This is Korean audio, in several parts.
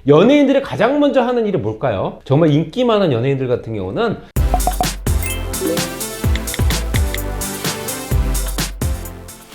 연예인들이 가장 먼저 하는 일이 뭘까요? 정말 인기 많은 연예인들 같은 경우는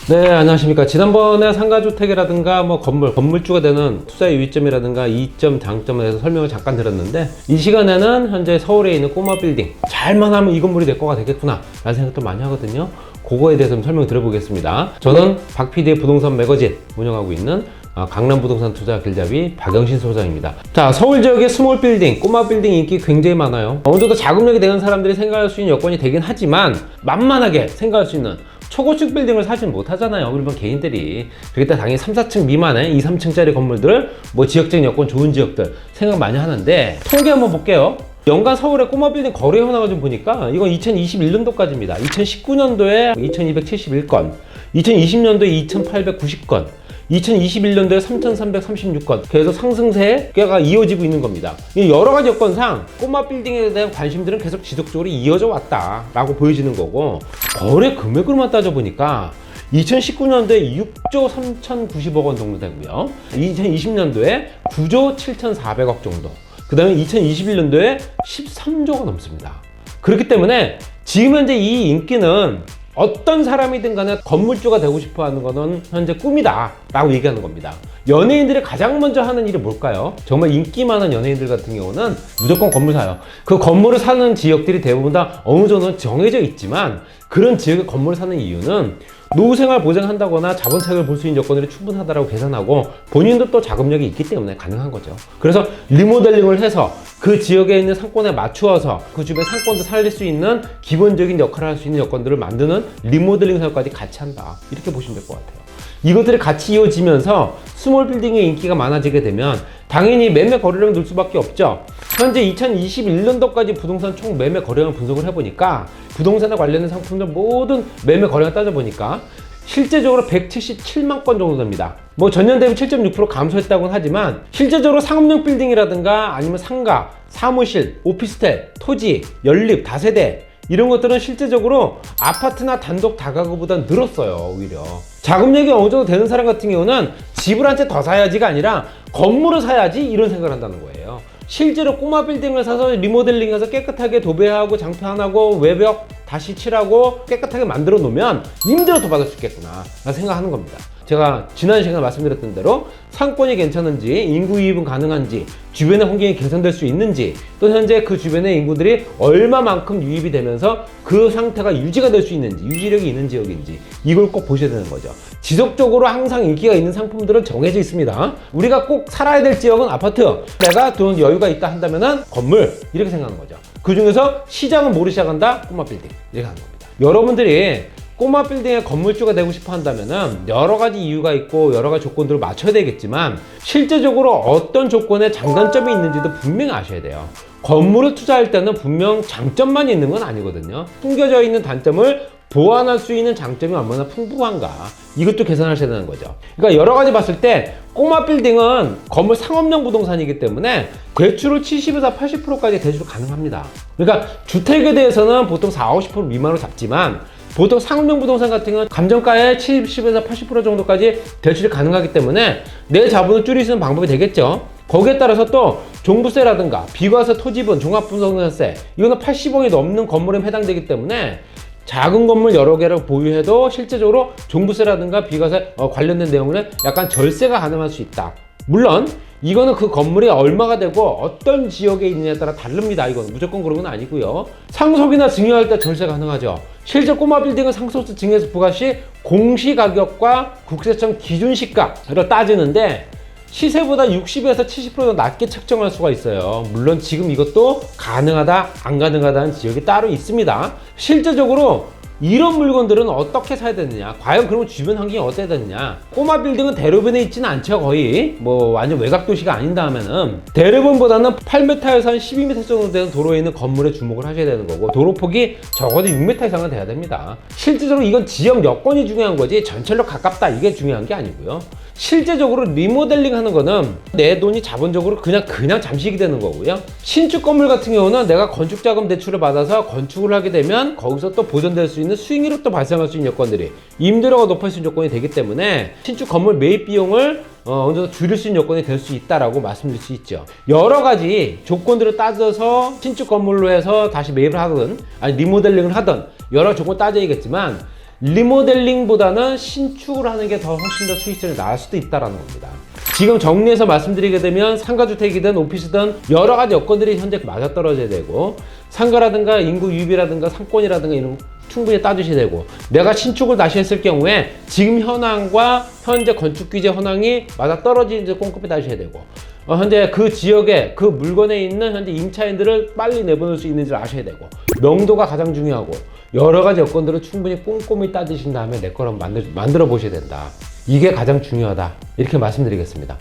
네, 안녕하십니까. 지난번에 상가주택이라든가 뭐 건물주가 되는 투자의 유의점이라든가 이점, 장점에 대해서 설명을 잠깐 드렸는데, 이 시간에는 현재 서울에 있는 꼬마 빌딩, 잘만 하면 이 건물이 내 거가 되겠구나 라는 생각도 많이 하거든요. 그거에 대해서 좀 설명 드려보겠습니다. 저는 박PD의 부동산 매거진 운영하고 있는 강남부동산 투자 길잡이 박영신 소장입니다. 자, 서울 지역의 스몰 빌딩, 꼬마 빌딩 인기 굉장히 많아요. 어느 정도 자금력이 되는 사람들이 생각할 수 있는 여건이 되긴 하지만 만만하게 생각할 수 있는 초고층 빌딩을 사지는 못하잖아요, 일반 개인들이. 그렇기 때문에 당연히 3, 4층 미만의 2, 3층짜리 건물들을 뭐 지역적인 여건 좋은 지역들 생각 많이 하는데, 통계 한번 볼게요. 연간 서울의 꼬마 빌딩 거래 현황을 좀 보니까 이건 2021년도까지입니다. 2019년도에 2271건, 2020년도에 2890건, 2021년도에 3336건. 그래서 상승세가 이어지고 있는 겁니다. 여러 가지 여건상 꼬마 빌딩에 대한 관심들은 계속 지속적으로 이어져 왔다라고 보여지는 거고, 거래 금액으로만 따져보니까 2019년도에 6조 3090억 원 정도 되고요. 2020년도에 9조 7400억 정도. 그 다음에 2021년도에 13조가 넘습니다. 그렇기 때문에 지금 현재 이 인기는 어떤 사람이든 간에 건물주가 되고 싶어 하는 거는 현재 꿈이다 라고 얘기하는 겁니다. 연예인들이 가장 먼저 하는 일이 뭘까요? 정말 인기 많은 연예인들 같은 경우는 무조건 건물 사요. 그 건물을 사는 지역들이 대부분 다 어느 정도는 정해져 있지만, 그런 지역에 건물을 사는 이유는 노후생활 보장한다거나 자본차익을 볼 수 있는 여건들이 충분하다고 계산하고, 본인도 또 자금력이 있기 때문에 가능한 거죠. 그래서 리모델링을 해서 그 지역에 있는 상권에 맞추어서 그 주변 상권도 살릴 수 있는 기본적인 역할을 할 수 있는 여건들을 만드는 리모델링 사업까지 같이 한다, 이렇게 보시면 될 것 같아요. 이것들이 같이 이어지면서 스몰 빌딩의 인기가 많아지게 되면 당연히 매매 거래량이 늘 수밖에 없죠. 현재 2021년도까지 부동산 총 매매 거래량을 분석을 해보니까, 부동산에 관련된 상품들 모든 매매 거래량을 따져보니까 실제적으로 177만 건 정도 됩니다. 뭐 전년 대비 7.6% 감소했다고는 하지만, 실제적으로 상업용 빌딩이라든가 아니면 상가, 사무실, 오피스텔, 토지, 연립, 다세대 이런 것들은 실제적으로 아파트나 단독 다가구보다 늘었어요, 오히려. 자금력이 어느 정도 되는 사람 같은 경우는 집을 한 채 더 사야지가 아니라 건물을 사야지, 이런 생각을 한다는 거예요. 실제로 꼬마 빌딩을 사서 리모델링해서 깨끗하게 도배하고 장판하고 외벽 다시 칠하고 깨끗하게 만들어 놓으면 임대로 더 받을 수 있겠구나 라는 생각하는 겁니다. 제가 지난 시간에 말씀드렸던 대로 상권이 괜찮은지, 인구 유입은 가능한지, 주변의 환경이 개선될 수 있는지, 또 현재 그 주변의 인구들이 얼마만큼 유입이 되면서 그 상태가 유지가 될 수 있는지, 유지력이 있는 지역인지, 이걸 꼭 보셔야 되는 거죠. 지속적으로 항상 인기가 있는 상품들은 정해져 있습니다. 우리가 꼭 살아야 될 지역은 아파트, 내가 돈 여유가 있다 한다면은 건물, 이렇게 생각하는 거죠. 그 중에서 시장은 뭐로 시작한다? 꼬마 빌딩, 이렇게 하는 겁니다. 여러분들이 꼬마 빌딩의 건물주가 되고 싶어 한다면은 여러 가지 이유가 있고 여러 가지 조건들을 맞춰야 되겠지만, 실제적으로 어떤 조건에 장단점이 있는지도 분명히 아셔야 돼요. 건물을 투자할 때는 분명 장점만 있는 건 아니거든요. 숨겨져 있는 단점을 보완할 수 있는 장점이 얼마나 풍부한가, 이것도 계산하셔야 되는 거죠. 그러니까 여러 가지 봤을 때 꼬마 빌딩은 건물 상업용 부동산이기 때문에 대출을 70에서 80%까지 대출 가능합니다. 그러니까 주택에 대해서는 보통 40, 50% 미만으로 잡지만, 보통 상업용 부동산 같은 경우는 감정가의 70에서 80% 정도까지 대출이 가능하기 때문에 내 자본을 줄일 수 있는 방법이 되겠죠. 거기에 따라서 또 종부세라든가 비과세 토지분, 종합부동산세, 이거는 80억이 넘는 건물에 해당되기 때문에 작은 건물 여러 개를 보유해도 실제적으로 종부세라든가 비과세 관련된 내용은 약간 절세가 가능할 수 있다. 물론 이거는 그 건물이 얼마가 되고 어떤 지역에 있느냐에 따라 다릅니다. 이건 무조건 그런 건 아니고요. 상속이나 증여할 때 절세 가능하죠. 실제 꼬마 빌딩은 상속세, 증여세 부과 시 공시가격과 국세청 기준시가를 따지는데 시세보다 60에서 70% 낮게 책정할 수가 있어요. 물론 지금 이것도 가능하다, 안 가능하다는 지역이 따로 있습니다. 실제적으로 이런 물건들은 어떻게 사야 되느냐, 과연 그러면 주변 환경이 어때야 되느냐. 꼬마 빌딩은 대로변에 있지는 않죠. 거의 뭐 완전 외곽 도시가 아닌다 하면은 대로변보다는 8m에서 한 12m 정도 되는 도로에 있는 건물에 주목을 하셔야 되는 거고, 도로폭이 적어도 6m 이상은 돼야 됩니다. 실제적으로 이건 지역 여건이 중요한 거지 전철로 가깝다 이게 중요한 게 아니고요. 실제적으로 리모델링 하는 거는 내 돈이 자본적으로 그냥 잠식이 되는 거고요. 신축 건물 같은 경우는 내가 건축자금 대출을 받아서 건축을 하게 되면 거기서 또 보존될 수 있는 있는 수익률도 발생할 수 있는 여건들이 임대료가 높아질 수 있는 요건이 되기 때문에 신축 건물 매입 비용을 어느 정도 줄일 수 있는 요건이 될 수 있다라고 말씀드릴 수 있죠. 여러 가지 조건들을 따져서 신축 건물로 해서 다시 매입을 하든 아니 리모델링을 하든 여러 조건 따져야겠지만 리모델링보다는 신축을 하는 게 더 훨씬 더 수익성이 나을 수도 있다라는 겁니다. 지금 정리해서 말씀드리게 되면 상가주택이든 오피스든 여러 가지 여건들이 현재 맞아떨어져야 되고 상가라든가 인구 유입이라든가 상권이라든가 이런 거 충분히 따지셔야 되고 내가 신축을 다시 했을 경우에 지금 현황과 현재 건축 규제 현황이 맞아떨어지는지 꼼꼼히 따지셔야 되고 현재 그 지역에 그 물건에 있는 현재 임차인들을 빨리 내보낼 수 있는지를 아셔야 되고 명도가 가장 중요하고 여러 가지 여건들을 충분히 꼼꼼히 따지신 다음에 내 거를 만들어 보셔야 된다. 이게 가장 중요하다. 이렇게 말씀드리겠습니다.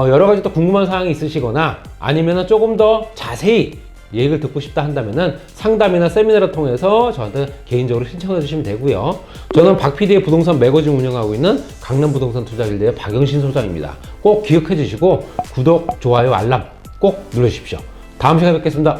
여러 가지 또 궁금한 사항이 있으시거나 아니면은 조금 더 자세히 얘기를 듣고 싶다 한다면은 상담이나 세미나를 통해서 저한테 개인적으로 신청해 주시면 되고요. 저는 박PD의 부동산 매거진 운영하고 있는 강남 부동산 투자길드의 박영신 소장입니다. 꼭 기억해 주시고 구독, 좋아요, 알람 꼭 눌러주십시오. 다음 시간에 뵙겠습니다.